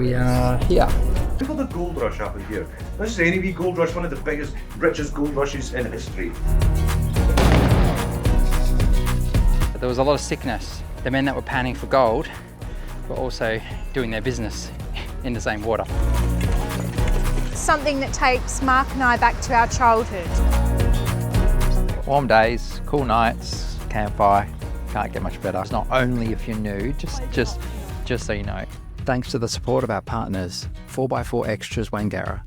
We are here. Look at the gold rush happened here. This is the NEB gold rush, one of the biggest, richest gold rushes in history. There was a lot of sickness. The men that were panning for gold were also doing their business in the same water. Something that takes Mark and I back to our childhood. Warm days, cool nights, campfire, can't get much better. It's not only if you're new, just so you know. Thanks to the support of our partners, 4x4 Extras Wangara,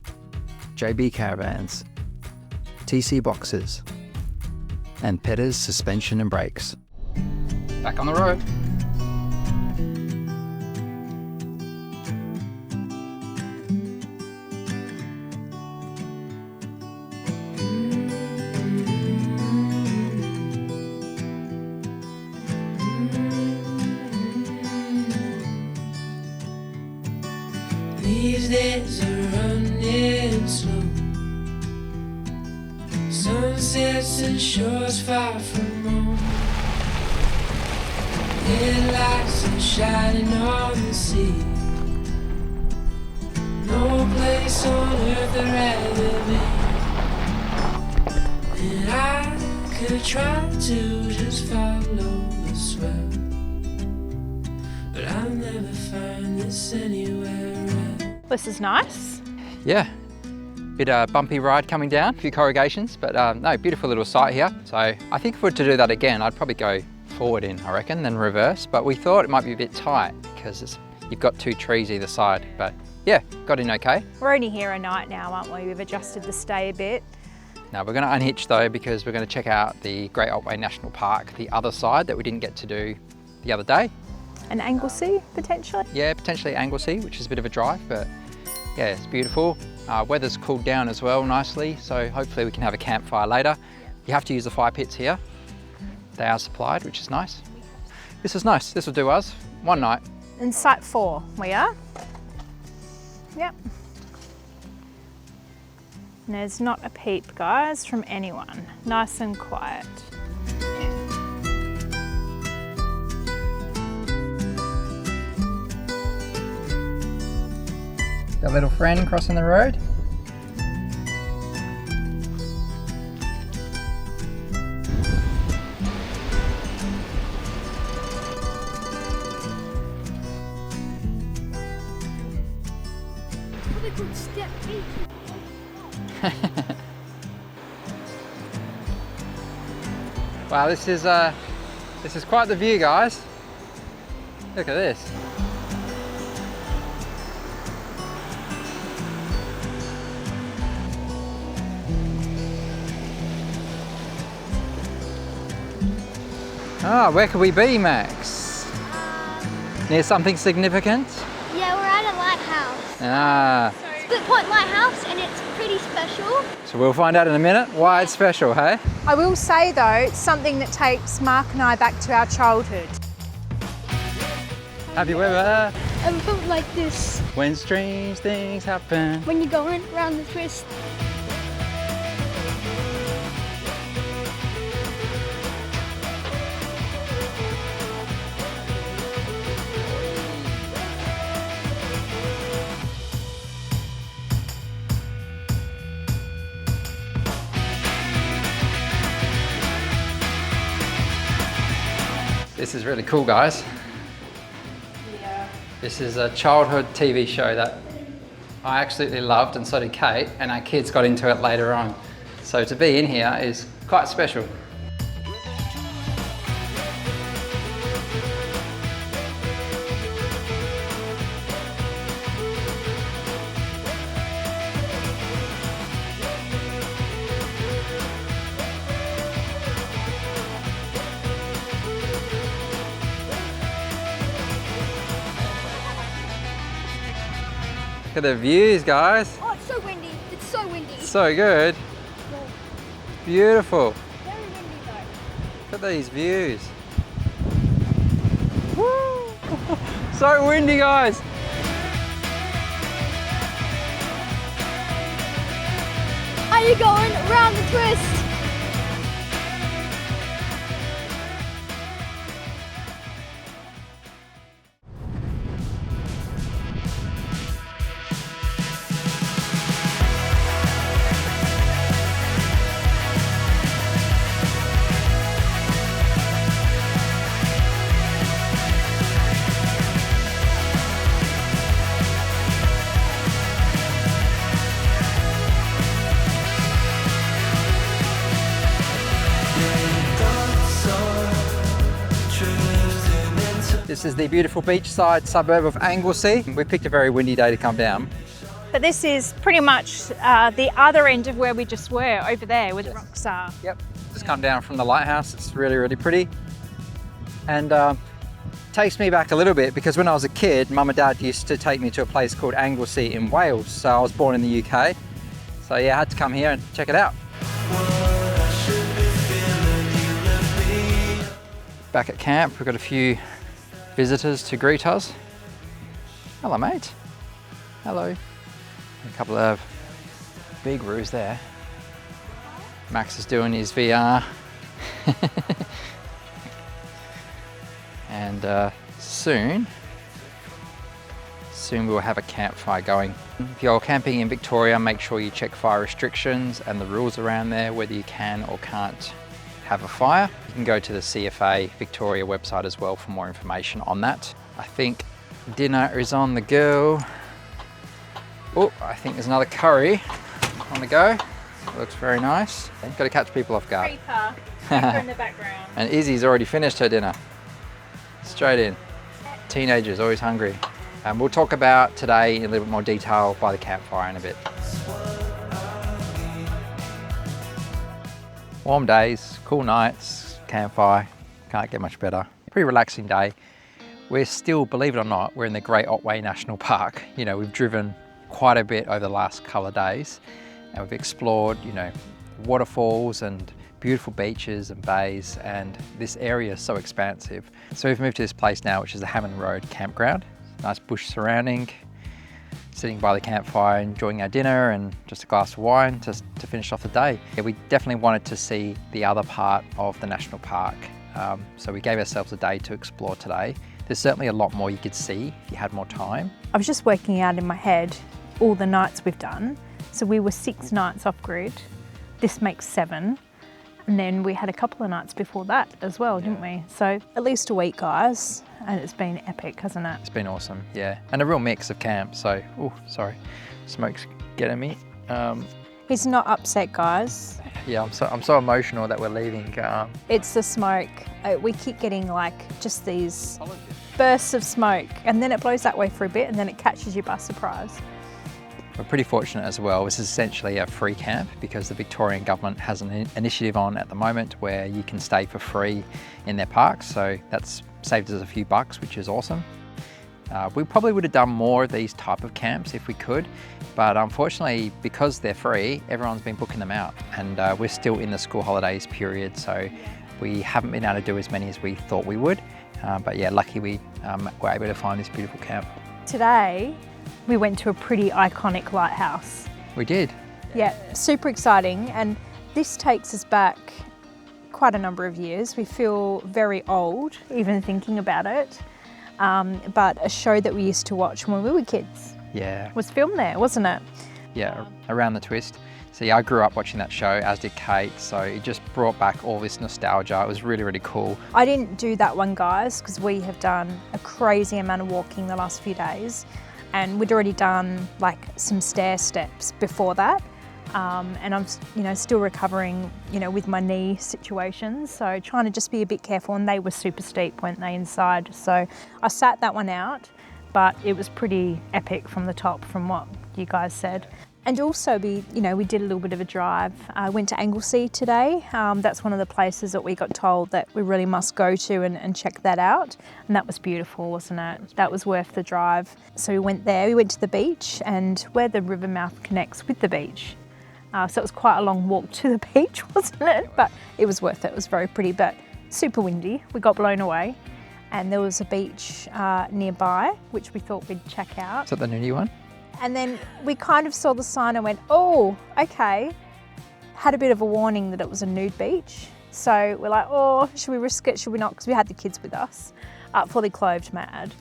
JB Caravans, TC Boxes, and Petters Suspension and Brakes. Back on the road. These days are running slow. Sunsets and shores far from home. Headlights are shining on the sea. No place on earth I'd rather be. And I could try to just follow the swell, but I'll never find this anywhere else. This is nice. Yeah, bit bumpy ride coming down, a few corrugations, but no, beautiful little site here. So I think if we were to do that again, I'd probably go forward in, I reckon, then reverse. But we thought it might be a bit tight because you've got two trees either side. But yeah, got in okay. We're only here a night now, aren't we? We've adjusted the stay a bit. Now we're going to unhitch though because we're going to check out the Great Otway National Park, the other side that we didn't get to do the other day. An Anglesea, potentially? Yeah, potentially Anglesea, which is a bit of a drive, but yeah, it's beautiful. Weather's cooled down as well nicely, so hopefully we can have a campfire later. You have to use the fire pits here. They are supplied, which is nice. This is nice. This will do us one night. In Site 4, we are. Yep. And there's not a peep, guys, from anyone. Nice and quiet. Got a little friend crossing the road. Wow, this is quite the view, guys. Look at this. Ah, where could we be, Max? Near something significant? Yeah, we're at a lighthouse. Ah. Split Point Lighthouse, and it's pretty special. So we'll find out in a minute why it's special, hey? I will say though, it's something that takes Mark and I back to our childhood. Have you ever? And felt like this When strange things happen. when you're going around the twist. This is really cool, guys. Yeah. This is a childhood TV show that I absolutely loved, and so did Kate, and our kids got into it later on. So to be in here is quite special. Look at the views, guys. Oh, it's so windy. It's so windy. So good. Beautiful. Very windy though. Look at these views. Woo! So windy, guys. Are you going around the twist? This is the beautiful beachside suburb of Anglesea. We picked a very windy day to come down. But this is pretty much the other end of where we just were, over there where the rocks are. Yep. Just come down from the lighthouse. It's really, really pretty. And takes me back a little bit because when I was a kid, Mum and Dad used to take me to a place called Anglesea in Wales. So I was born in the UK. So yeah, I had to come here and check it out. Back at camp, we've got a few visitors to greet us. Hello, mate. Hello. A couple of big roos there. Max is doing his VR. And soon we'll have a campfire going. If you're camping in Victoria, make sure you check fire restrictions and the rules around there, whether you can or can't have a fire. You can go to the CFA Victoria website as well for more information on that. I think dinner is on the go. Oh, I think there's another curry on the go. Looks very nice. Got to catch people off guard. Creeper in the background. And Izzy's already finished her dinner. Straight in. Teenagers, always hungry. And we'll talk about today in a little bit more detail by the campfire in a bit. Warm days, cool nights, campfire, can't get much better. Pretty relaxing day. We're still, believe it or not, we're in the Great Otway National Park. You know, we've driven quite a bit over the last couple of days and we've explored, you know, waterfalls and beautiful beaches and bays, and this area is so expansive. So we've moved to this place now, which is the Hammond Road campground. Nice bush surrounding, sitting by the campfire, enjoying our dinner and just a glass of wine to finish off the day. Yeah, we definitely wanted to see the other part of the national park. So we gave ourselves a day to explore today. There's certainly a lot more you could see if you had more time. I was just working out in my head all the nights we've done. So we were 6 nights off grid. This makes 7. And then we had a couple of nights before that as well, didn't we? So at least a week, guys. And it's been epic, hasn't it? It's been awesome, yeah. And a real mix of camps, so, oh, sorry, smoke's getting me. He's not upset, guys. Yeah, I'm so emotional that we're leaving. It's the smoke. We keep getting like just these bursts of smoke and then it blows that way for a bit and then it catches you by surprise. We're pretty fortunate as well. This is essentially a free camp because the Victorian government has an initiative on at the moment where you can stay for free in their parks. So that's saved us a few bucks, which is awesome. We probably would have done more of these type of camps if we could, but unfortunately, because they're free, everyone's been booking them out and we're still in the school holidays period. So we haven't been able to do as many as we thought we would. But yeah, lucky we were able to find this beautiful camp. Today, we went to a pretty iconic lighthouse. We did. Yeah, super exciting. And this takes us back quite a number of years. We feel very old, even thinking about it. But a show that we used to watch when we were kids. Yeah. Was filmed there, wasn't it? Yeah, Around the Twist. See, I grew up watching that show, as did Kate, so it just brought back all this nostalgia. It was really, really cool. I didn't do that one, guys, because we have done a crazy amount of walking the last few days. And we'd already done like some stair steps before that. And I'm, still recovering, with my knee situations. So trying to just be a bit careful, and they were super steep, weren't they, inside? So I sat that one out, but it was pretty epic from the top from what you guys said. And also we did a little bit of a drive. I went to Anglesea today. That's one of the places that we got told that we really must go to and check that out. And that was beautiful, wasn't it? That was worth the drive. So we went there, we went to the beach and where the river mouth connects with the beach. So it was quite a long walk to the beach, wasn't it? But it was worth it. It was very pretty, but super windy. We got blown away. And there was a beach nearby, which we thought we'd check out. Is that the new one? And then we kind of saw the sign and went, oh, okay. Had a bit of a warning that it was a nude beach. So we're like, oh, should we risk it? Should we not? Because we had the kids with us, fully clothed mad.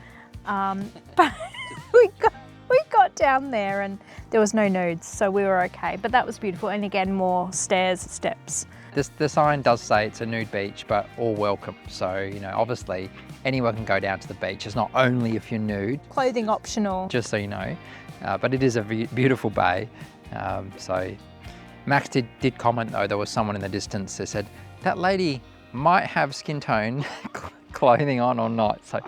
But we got down there and there was no nudes, so we were okay. But that was beautiful. And again, more stairs, steps. The sign does say it's a nude beach, but all welcome. So, obviously anyone can go down to the beach. It's not only if you're nude. Clothing optional. Just so you know. But it is a beautiful bay. So Max did comment though, there was someone in the distance that said, that lady might have skin tone clothing on or not. So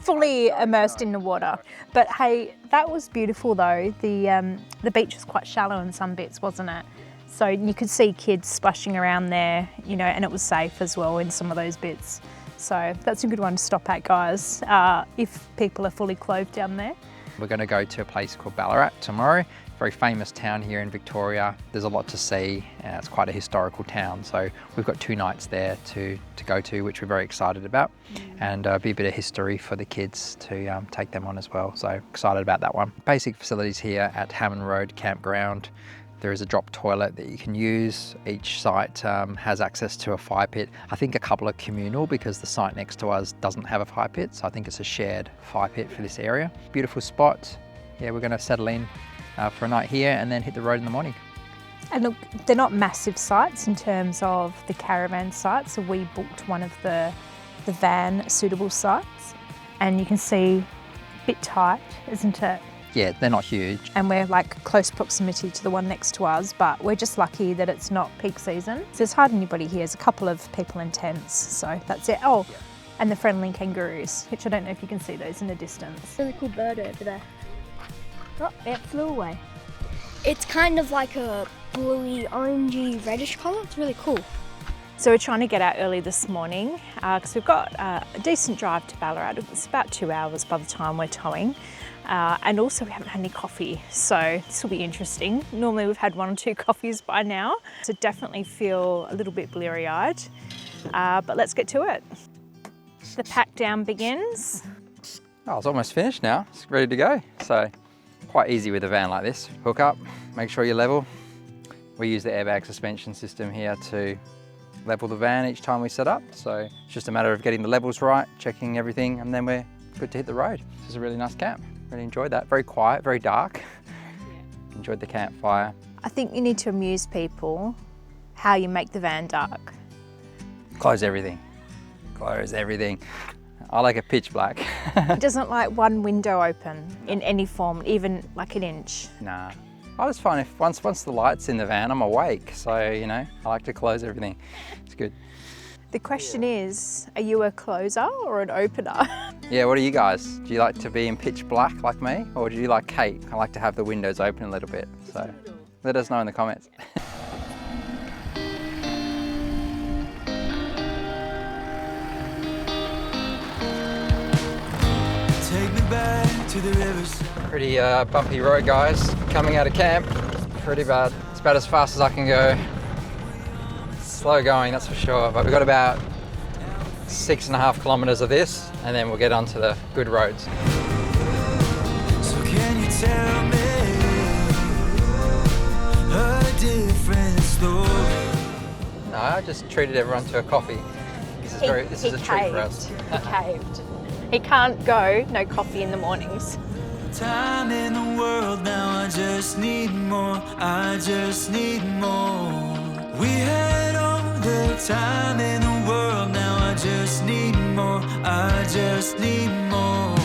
fully immersed in the water. But hey, that was beautiful though. The beach was quite shallow in some bits, wasn't it? So you could see kids splashing around there, you know, and it was safe as well in some of those bits. So that's a good one to stop at, guys, if people are fully clothed down there. We're going to go to a place called Ballarat tomorrow. Very famous town here in Victoria. There's a lot to see. It's quite a historical town. So we've got 2 nights there to go to, which we're very excited about. And be a bit of history for the kids to take them on as well. So excited about that one. Basic facilities here at Hammond Road Campground. There is a drop toilet that you can use. Each site has access to a fire pit. I think a couple are communal because the site next to us doesn't have a fire pit. So I think it's a shared fire pit for this area. Beautiful spot. Yeah, we're going to settle in for a night here and then hit the road in the morning. And look, they're not massive sites in terms of the caravan site. So we booked one of the van suitable sites, and you can see a bit tight, isn't it? Yeah, they're not huge. And we're like close proximity to the one next to us, but we're just lucky that it's not peak season. So there's hardly anybody here. There's a couple of people in tents, so that's it. Oh, and the friendly kangaroos, which I don't know if you can see those in the distance. Really cool bird over there. Oh, it flew away. It's kind of like a bluey, orangey, reddish colour. It's really cool. So we're trying to get out early this morning because we've got a decent drive to Ballarat. It's about 2 hours by the time we're towing. And also we haven't had any coffee, so this will be interesting. Normally we've had 1 or 2 coffees by now, so definitely feel a little bit bleary-eyed, but let's get to it. The pack down begins. Oh, it's almost finished now. It's ready to go. So quite easy with a van like this. Hook up, make sure you're level. We use the airbag suspension system here to level the van each time we set up. So it's just a matter of getting the levels right, checking everything, and then we're good to hit the road. This is a really nice camp. Really enjoyed that. Very quiet, very dark. Enjoyed the campfire. I think you need to amuse people how you make the van dark. Close everything. Close everything. I like it pitch black. It doesn't like one window open in any form, even like an inch. Nah. I just find if once the light's in the van, I'm awake. So, you know, I like to close everything. It's good. The question is, are you a closer or an opener? Yeah, what are you guys? Do you like to be in pitch black like me? Or do you like Kate? I like to have the windows open a little bit. So let us know in the comments. Take me back to the rivers. Pretty bumpy road, guys. Coming out of camp, pretty bad. It's about as fast as I can go. Slow going, that's for sure, but we've got about 6.5 kilometres of this, and then we'll get onto the good roads. So can you tell me a different story? No, I just treated everyone to a coffee. This is a treat for us. He caved. He can't go, no coffee in the mornings. Time in the world now, I just need more, I just need more. We had all the time in the world now, I just need more, I just need more.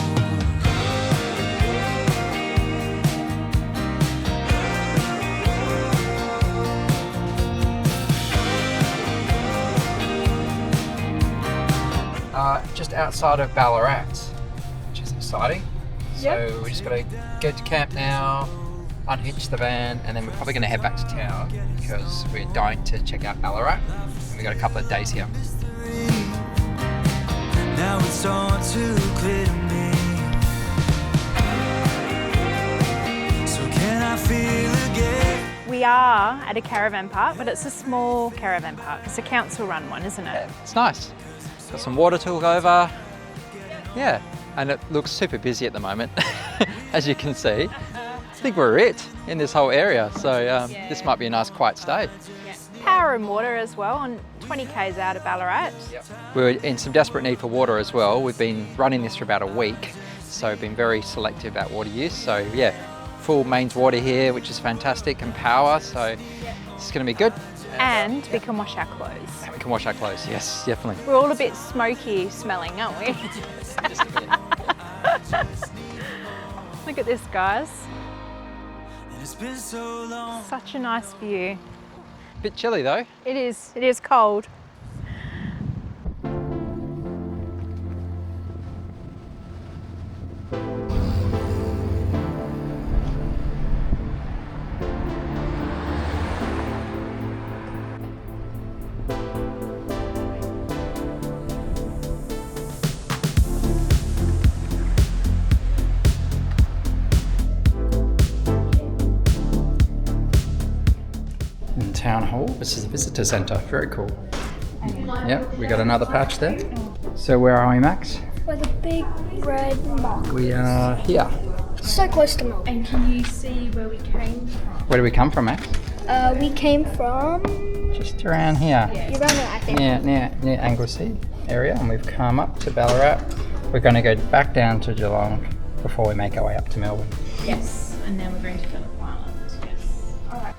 Just outside of Ballarat, which is exciting. So we just got to go to camp now, unhitch the van, and then we're probably going to head back to town because we're dying to check out Ballarat. And we've got a couple of days here. Now it's all too clear to me. So can I feel again? We are at a caravan park, but it's a small caravan park. It's a council-run one, isn't it? Yeah, it's nice. Got some water to look over. Yeah, and it looks super busy at the moment, as you can see. I think we're it in this whole area, so this might be a nice quiet stay. Power and water as well, on 20 k's out of Ballarat. We're in some desperate need for water as well. We've been running this for about a week, so we've been very selective about water use. So yeah, full mains water here, which is fantastic, and power, so it's going to be good. And we can wash our clothes. And we can wash our clothes, yes, definitely. We're all a bit smoky smelling, aren't we? Just a bit. Look at this, guys. It's been so long. Such a nice view. Bit chilly though. It is cold. town hall. This is a visitor centre, very cool. Yep, we got another patch there. So where are we, Max? Where the big red mark. We are here. So close to Melbourne. And can you see where we came from? Where do we come from, Max? We came from... Just around here. You're around there, I think. Near Anglesea area, and we've come up to Ballarat. We're going to go back down to Geelong before we make our way up to Melbourne. Yes, and then we're going to Phillip Island. Yes. All right.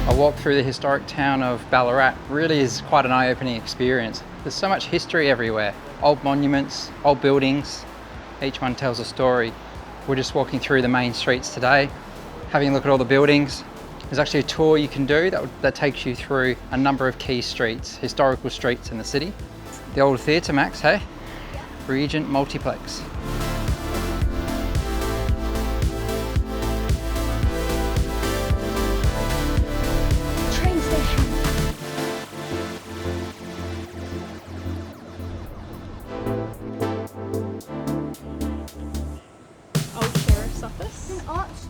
A walk through the historic town of Ballarat really is quite an eye-opening experience. There's so much history everywhere. Old monuments, old buildings, each one tells a story. We're just walking through the main streets today, having a look at all the buildings. There's actually a tour you can do that takes you through a number of key streets, historical streets in the city. The old theatre, Max, hey? Regent Multiplex. Train station. Old Sheriff's Office.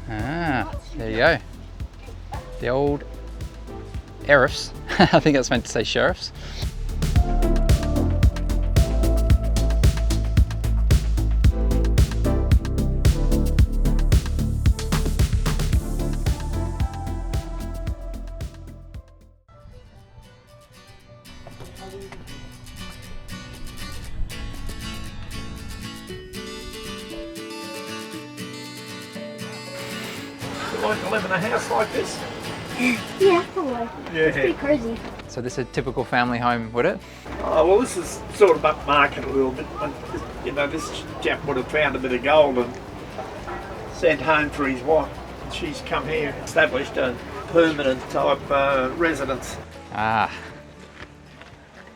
Ah, there you go. The old Aireys. I think that's meant to say sheriffs. You like to live in a house like this? Yeah, probably. It's pretty crazy. So this is a typical family home, would it? Oh, well, this is sort of upmarket a little bit. You know, this chap would have found a bit of gold and sent home for his wife. She's come here, established a permanent type residence. Ah,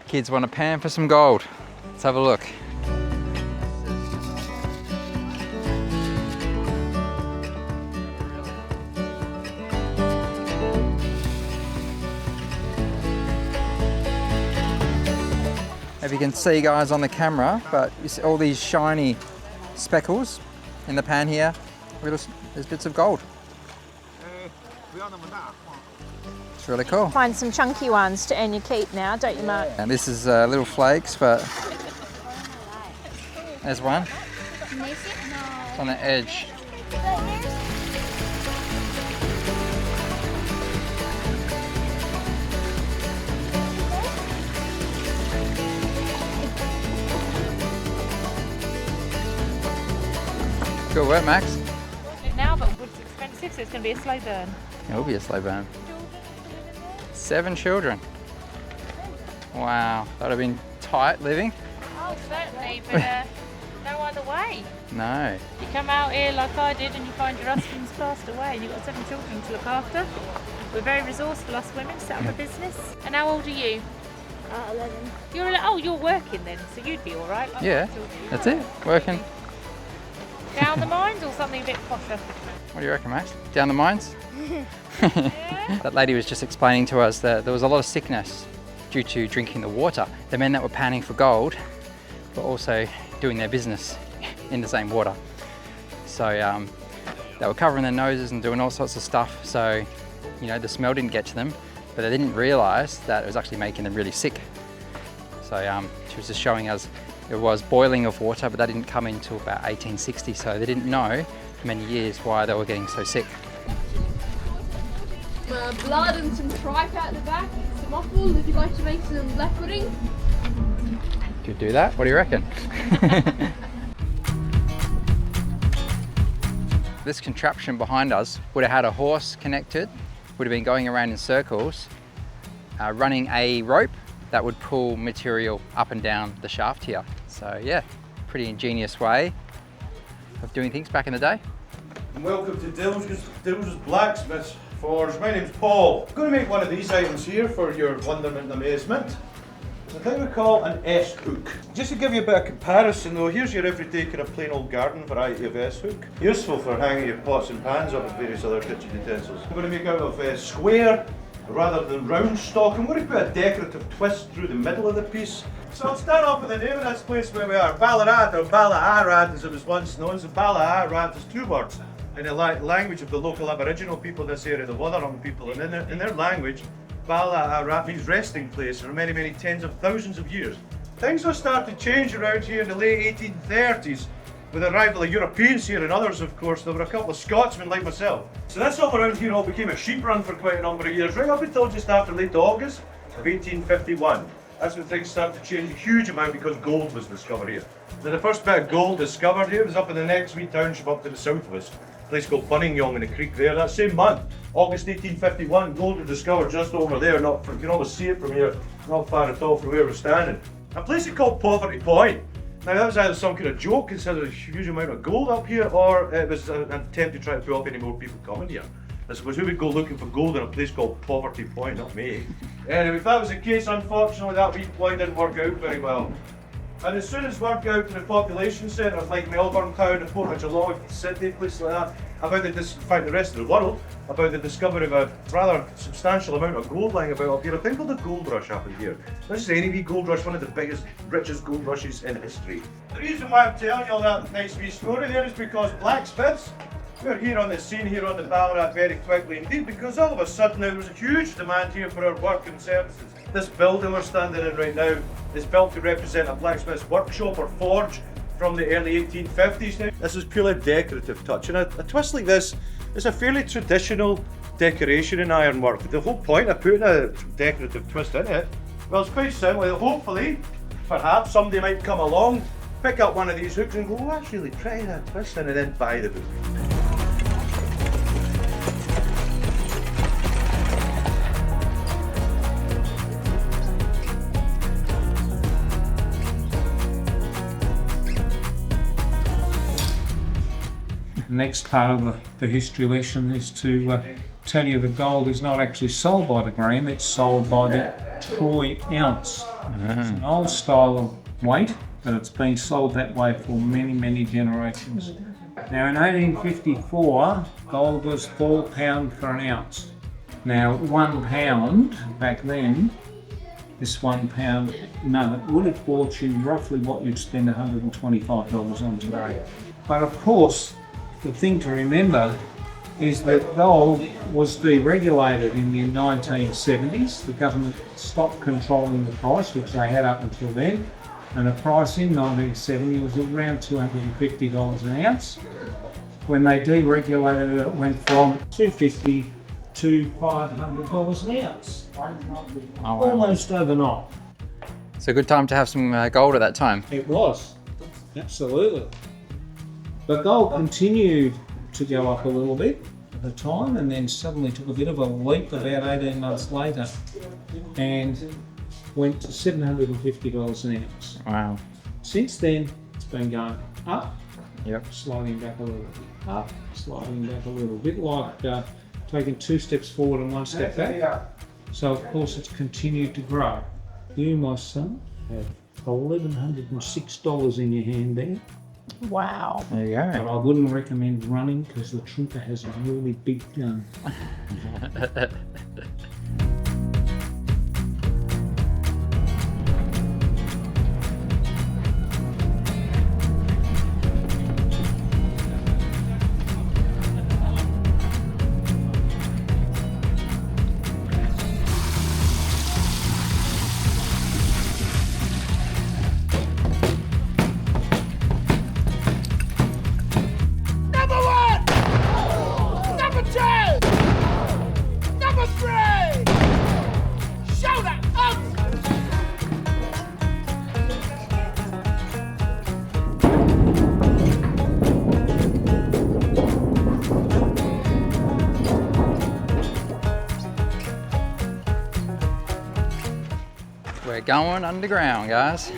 kids want to pan for some gold. Let's have a look. If you can see, guys, on the camera, but you see all these shiny speckles in the pan here. There's bits of gold. It's really cool. Find some chunky ones to earn your keep now, don't you, Mark? And this is little flakes, but there's one. It's on the edge. Good work, Max. Now, but wood's expensive, so it's going to be a slow burn. It will be a slow burn. 7 children. Wow, that would have been tight living. Oh, certainly, but no other way. No. You come out here like I did and you find your husband's passed away and you've got 7 children to look after. We're very resourceful, us women, set up a business. And how old are you? 11. You're working then, so you'd be all right. Like Yeah, that's it, working. Down the mines or something a bit posher? What do you reckon, Max? Down the mines? Yeah. That lady was just explaining to us that there was a lot of sickness due to drinking the water. The men that were panning for gold were also doing their business in the same water. So they were covering their noses and doing all sorts of stuff. So, you know, the smell didn't get to them, but they didn't realise that it was actually making them really sick. So she was just showing us it was boiling of water, but that didn't come until about 1860. So they didn't know for many years why they were getting so sick. Blood and some tripe out the back, some offals if you'd like to make some black pudding. Could do that. What do you reckon? This contraption behind us would have had a horse connected, would have been going around in circles, running a rope that would pull material up and down the shaft here. So yeah, pretty ingenious way of doing things back in the day. And welcome to Dill's Blacksmith. My name's Paul. I'm going to make one of these items here for your wonderment and amazement. The thing we call an S hook. Just to give you a bit of comparison though, here's your everyday kind of plain old garden variety of S hook. Useful for hanging your pots and pans up and various other kitchen utensils. I'm going to make out of square rather than round stock. I'm going to put a decorative twist through the middle of the piece. So I'll start off with the name of this place where we are. Ballarat, or Ballarat as it was once known. So Ballarat is two words in the language of the local Aboriginal people in this area, the Wathaurong people, and in their language, Ballarat means resting place for many, many tens of thousands of years. Things will start to change around here in the late 1830s with the arrival of Europeans here and others, of course. There were a couple of Scotsmen like myself. So this all around here all became a sheep run for quite a number of years, right up until just after late August of 1851. That's when things started to change a huge amount because gold was discovered here. Now, the first bit of gold discovered here was up in the next wee township up to the southwest, a place called Bunningyong in the creek there. That same month, August 1851, gold was discovered just over there. You can almost see it from here, not far at all from where we're standing. A place called Poverty Point. Now that was either some kind of joke, considering a huge amount of gold up here, or it was an attempt to try to put off any more people coming here. I suppose who would go looking for gold in a place called Poverty Point? Not me. Anyway, if that was the case, unfortunately that wee point didn't work out very well. And as soon as word got out to the population centres like Melbourne Town and Port of Geelong, Sydney, places like that, about in fact the rest of the world, about the discovery of a rather substantial amount of gold lying about up here. A thing called the gold rush happened here. This is any wee gold rush, one of the biggest, richest gold rushes in history. The reason why I'm telling you all that nice wee story there is because blacksmiths, we're here on the scene here on the Ballarat very quickly indeed, because all of a sudden now there's a huge demand here for our work and services. This building we're standing in right now is built to represent a blacksmith's workshop or forge from the early 1850s now. This is purely a decorative touch, and a twist like this is a fairly traditional decoration in ironwork. The whole point of putting a decorative twist in it, well, it's quite simple. Hopefully, perhaps somebody might come along, pick up one of these hooks and go, oh, that's really pretty, that twist, and then buy the hook. The next part of the history lesson is to tell you that gold is not actually sold by the gram, it's sold by the troy ounce. It's an old style of weight, but it's been sold that way for many, many generations. Now in 1854, gold was £4 for an ounce. Now £1 back then, this £1, no, it would have bought you roughly what you'd spend $125 on today. But of course, the thing to remember is that gold was deregulated in the 1970s. The government stopped controlling the price, which they had up until then, and the price in 1970 was around $250 an ounce. When they deregulated it, it went from $250 to $500 an ounce. Almost overnight. It's a good time to have some gold at that time. It was, absolutely. But gold continued to go up a little bit at the time, and then suddenly took a bit of a leap about 18 months later and went to $750 an ounce. Wow. Since then, it's been going up, Yep. sliding back a little bit, up, sliding back a little bit, like taking 2 steps forward and 1 step back. So of course it's continued to grow. You, my son, have $1,106 in your hand there. Wow. There you But go. I wouldn't recommend running because the trooper has a really big gun. We're going underground, guys.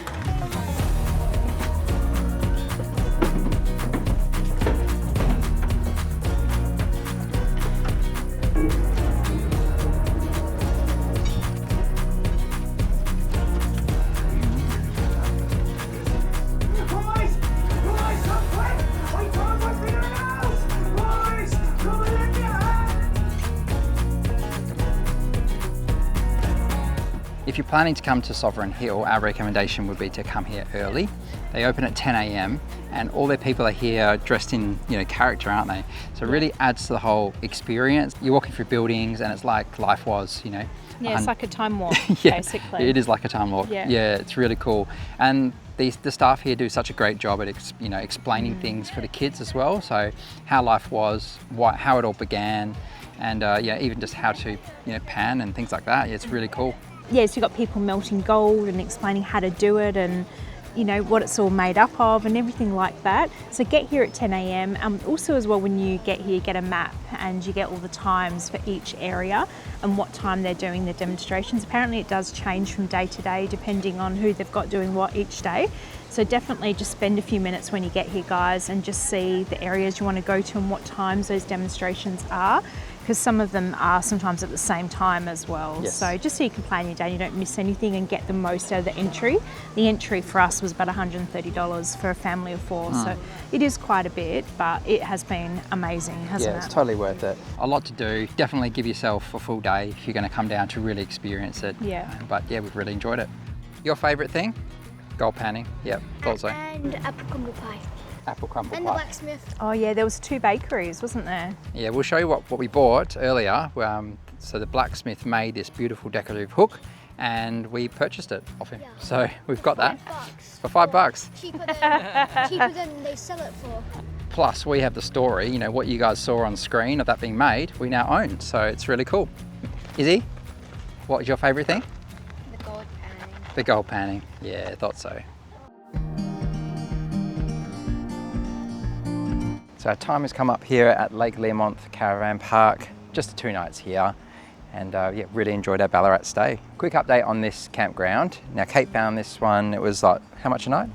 if you're planning to come to Sovereign Hill, our recommendation would be to come here early. They open at 10 a.m. and all their people are here dressed in, you know, character, aren't they? So it really adds to the whole experience. You're walking through buildings and it's like life was, you know. Yeah, it's like a time warp, yeah, basically. It is like a time warp. Yeah, it's really cool. And the staff here do such a great job at explaining things for the kids as well. So how life was, how it all began, and yeah, even just how to pan and things like that. Yeah, it's really cool. Yeah, so you've got people melting gold and explaining how to do it and what it's all made up of and everything like that. So get here at 10 a.m. Also as well, when you get here, you get a map and you get all the times for each area and what time they're doing the demonstrations. Apparently it does change from day to day depending on who they've got doing what each day. So definitely just spend a few minutes when you get here, guys, and just see the areas you want to go to and what times those demonstrations are, because some of them are sometimes at the same time as well. Yes. So just so you can plan your day, you don't miss anything and get the most out of the entry. The entry for us was about $130 for a family of 4, so it is quite a bit, but it has been amazing, hasn't it? Yeah, it's totally worth it. A lot to do. Definitely give yourself a full day if you're going to come down to really experience it. Yeah. But yeah, we've really enjoyed it. Your favourite thing? Gold panning. Yep, thought so. And apple crumble pie. Apple crumble And pie. the Blacksmith. Oh yeah, there was 2 bakeries, wasn't there? Yeah, we'll show you what we bought earlier. So the Blacksmith made this beautiful decorative hook and we purchased it off him. Yeah. So we've got that $5. for $5. Cheaper than they sell it for. Plus we have the story, what you guys saw on screen of that being made, we now own. So it's really cool. Izzy, what was your favourite thing? The gold panning. The gold panning. Yeah, I thought so. So our time has come up here at Lake Learmonth Caravan Park, just the 2 nights here, and yeah, really enjoyed our Ballarat stay. Quick update on this campground. Now Kate found this one, it was like, how much a night?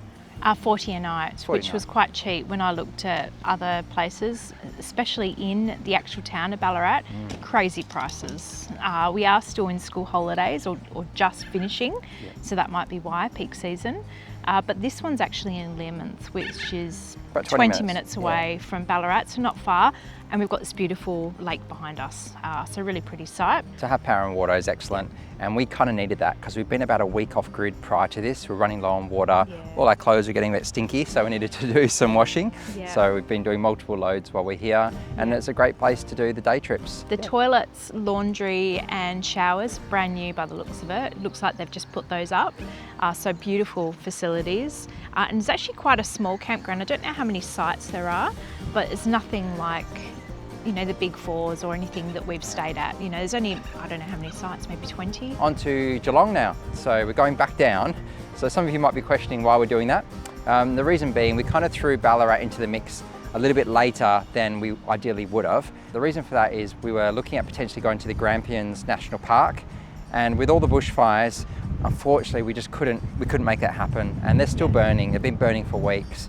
40 a night, which was quite cheap when I looked at other places, especially in the actual town of Ballarat. Crazy prices. We are still in school holidays or just finishing, so that might be why, peak season. But this one's actually in Learmonth, which is about 20 minutes away from Ballarat, so not far. And we've got this beautiful lake behind us, so really pretty sight. To have power and water is excellent, and we kind of needed that because we've been about a week off grid prior to this. We're running low on water. All our clothes were getting a bit stinky, so we needed to do some washing. So we've been doing multiple loads while we're here, and it's a great place to do the day trips. The toilets, laundry and showers, brand new by the looks of it. It looks like they've just put those up. So beautiful facilities. And it's actually quite a small campground. I don't know how many sites there are, but it's nothing like the big 4s or anything that we've stayed at. There's only, I don't know how many sites, maybe 20. On to Geelong now. So we're going back down. So some of you might be questioning why we're doing that. The reason being, we kind of threw Ballarat into the mix a little bit later than we ideally would have. The reason for that is we were looking at potentially going to the Grampians National Park, and with all the bushfires, unfortunately we couldn't make that happen, and they're still burning. They've been burning for weeks.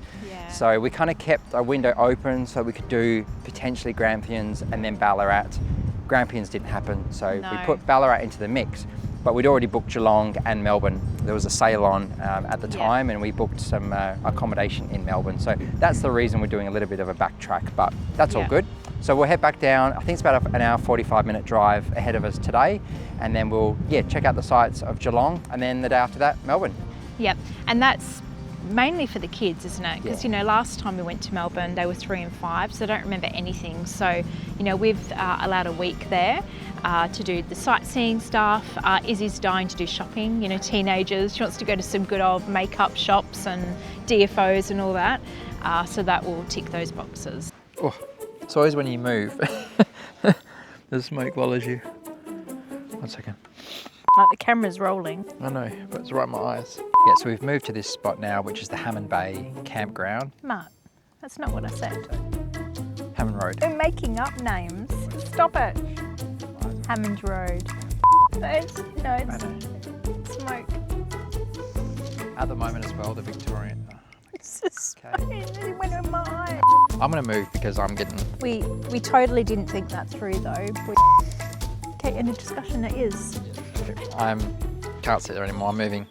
So we kind of kept a window open so we could do potentially Grampians and then Ballarat. Grampians didn't happen, so we put Ballarat into the mix, but we'd already booked Geelong and Melbourne. There was a sale on at the time, and we booked some accommodation in Melbourne. So that's the reason we're doing a little bit of a backtrack, but that's all good. So we'll head back down. I think it's about an hour, 45-minute drive ahead of us today, and then we'll check out the sights of Geelong, and then the day after that, Melbourne. Yep, and that's mainly for the kids, isn't it? Because last time we went to Melbourne, they were 3 and 5, so they don't remember anything. So we've allowed a week there to do the sightseeing stuff. Izzy's dying to do shopping. Teenagers. She wants to go to some good old makeup shops and DFOs and all that. So that will tick those boxes. Oh, it's always when you move. The smoke follows you. 1 second. Like the camera's rolling. I know, but it's right in my eyes. Yeah, so we've moved to this spot now, which is the Hammond Bay campground. Mark, that's not what I said. Hammond Road. They're making up names. Stop it. Hammond Road. It's smoke. At the moment as well, the Victorian. It's just it went in my eye. I'm gonna move because I'm getting... We totally didn't think that through though. Okay, in a discussion it is. Can't sit there anymore, I'm moving.